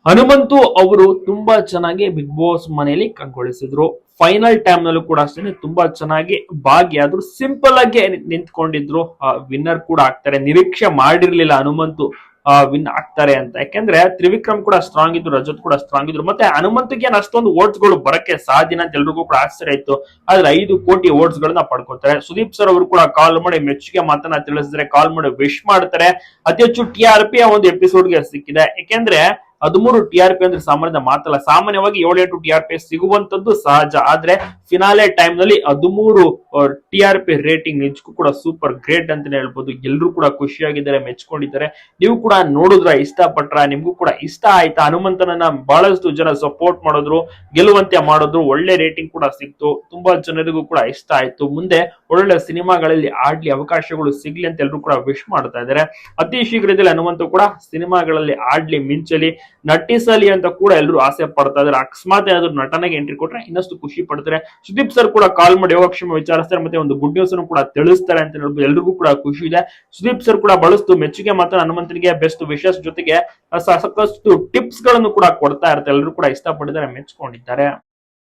ಹನುಮಂತು ಅವರು ತುಂಬಾ ಚೆನ್ನಾಗಿ ಬಿಗ್ ಬಾಸ್ ಮನೆಯಲ್ಲಿ ಕಂಗೊಳಿಸಿದ್ರು. ಫೈನಲ್ ಟೈಮ್ ನಲ್ಲೂ ಕೂಡ ಅಷ್ಟೇ ತುಂಬಾ ಚೆನ್ನಾಗಿ ಭಾಗಿಯಾದ್ರು. ಸಿಂಪಲ್ ಆಗಿ ನಿಂತ್ಕೊಂಡಿದ್ರು. ವಿನ್ನರ್ ಕೂಡ ಆಗ್ತಾರೆ. ನಿರೀಕ್ಷೆ ಮಾಡಿರ್ಲಿಲ್ಲ ಹನುಮಂತು ವಿನ್ ಆಗ್ತಾರೆ ಅಂತ. ಯಾಕೆಂದ್ರೆ ತ್ರಿವಿಕ್ರಮ್ ಕೂಡ ಸ್ಟ್ರಾಂಗ್ ಇದ್ರು, ರಜತ್ ಕೂಡ ಸ್ಟ್ರಾಂಗ್ ಇದ್ರು. ಮತ್ತೆ ಹನುಮಂತಿಗೆ ಅಷ್ಟೊಂದು ಓಟ್ಸ್ ಗಳು ಬರಕ್ಕೆ ಸಾಧ್ಯನ ಅಂತ ಎಲ್ರಿಗೂ ಕೂಡ ಆಶ್ಚರ್ಯ ಇತ್ತು. ಆದ್ರೆ 5 ಕೋಟಿ ಓಟ್ಸ್ ಗಳನ್ನ ಪಡ್ಕೊತಾರೆ. ಸುದೀಪ್ ಸರ್ ಅವರು ಕೂಡ ಕಾಲ್ ಮಾಡಿ ಮೆಚ್ಚುಗೆ ಮಾತನ್ನ ತಿಳಿಸಿದ್ರೆ, ಕಾಲ್ ಮಾಡಿ ವಿಶ್ ಮಾಡ್ತಾರೆ. ಅತಿ ಹೆಚ್ಚು TRP ಆ ಒಂದು ಎಪಿಸೋಡ್ಗೆ ಸಿಕ್ಕಿದೆ. ಯಾಕೆಂದ್ರೆ 13 TRP ಅಂದ್ರೆ ಸಾಮಾನ್ಯ ಮಾತಲ್ಲ. ಸಾಮಾನ್ಯವಾಗಿ 7-8 TRP ಸಿಗುವಂತದ್ದು ಸಹಜ. ಆದ್ರೆ ಫಿನಾಲೆ ಟೈಮ್ ನಲ್ಲಿ 13 TRP ರೇಟಿಂಗ್ ನಿಜಕ್ಕೂ ಕೂಡ ಸೂಪರ್ ಗ್ರೇಟ್ ಅಂತಾನೆ ಹೇಳ್ಬೋದು. ಎಲ್ಲರೂ ಕೂಡ ಖುಷಿಯಾಗಿದ್ದಾರೆ, ಮೆಚ್ಕೊಂಡಿದ್ದಾರೆ. ನೀವು ಕೂಡ ನೋಡಿದ್ರ, ಇಷ್ಟಪಟ್ರ, ನಿಮ್ಗೂ ಕೂಡ ಇಷ್ಟ ಆಯ್ತಾ? ಹನುಮಂತನನ್ನ ಬಹಳಷ್ಟು ಜನ ಸಪೋರ್ಟ್ ಮಾಡಿದ್ರು, ಗೆಲ್ಲುವಂತೆ ಮಾಡಿದ್ರು. ಒಳ್ಳೆ ರೇಟಿಂಗ್ ಕೂಡ ಸಿಕ್ತು. ತುಂಬಾ ಜನರಿಗೂ ಕೂಡ ಇಷ್ಟ ಆಯ್ತು. ಮುಂದೆ ಒಳ್ಳೊಳ್ಳೆ ಸಿನಿಮಾಗಳಲ್ಲಿ ಆಡ್ಲಿ, ಅವಕಾಶಗಳು ಸಿಗ್ಲಿ ಅಂತ ಎಲ್ಲರೂ ಕೂಡ ವಿಶ್ ಮಾಡ್ತಾ ಇದ್ದಾರೆ. ಅತಿ ಶೀಘ್ರದಲ್ಲಿ ಹನುಮಂತ ಕೂಡ ಸಿನಿಮಾಗಳಲ್ಲಿ ಆಡ್ಲಿ, ಮಿಂಚಲಿ, ನಟಿಸಲಿ ಅಂತ ಕೂಡ ಎಲ್ಲರೂ ಆಸೆ ಪಡ್ತಾ ಇದ್ದಾರೆ. ಅಕಸ್ಮಾತ್ ಏನಾದ್ರು ನಟನೆಗೆ ಎಂಟ್ರಿ ಕೊಟ್ರೆ ಇನ್ನಷ್ಟು ಖುಷಿ ಪಡ್ತಾರೆ. ಸುದೀಪ್ ಸರ್ ಕೂಡ ಕಾಲ್ ಮಾಡಿ ಯೋಗಕ್ಷೇಮ ವಿಚಾರಿಸ್ತಾರೆ, ಮತ್ತೆ ಒಂದು ಗುಡ್ ನ್ಯೂಸ್ ಕೂಡ ತಿಳಿಸ್ತಾರೆ ಅಂತ ಹೇಳ್ಬೋದು. ಎಲ್ರಿಗೂ ಕೂಡ ಖುಷಿ ಇದೆ. ಸುದೀಪ್ ಸರ್ ಕೂಡ ಬಳಸ್ತು ಮೆಚ್ಚುಗೆ ಮಾತ್ರ ಹನುಮಂತನಿಗೆ ಬೆಸ್ಟ್ ವಿಶಸ್ ಜೊತೆಗೆ ಸಾಕಷ್ಟು ಟಿಪ್ಸ್ ಗಳನ್ನು ಕೂಡ ಕೊಡ್ತಾ ಇರ್ತಾರೆ. ಎಲ್ಲರೂ ಕೂಡ ಇಷ್ಟಪಟ್ಟಿದ್ದಾರೆ, ಮೆಚ್ಕೊಂಡಿದ್ದಾರೆ.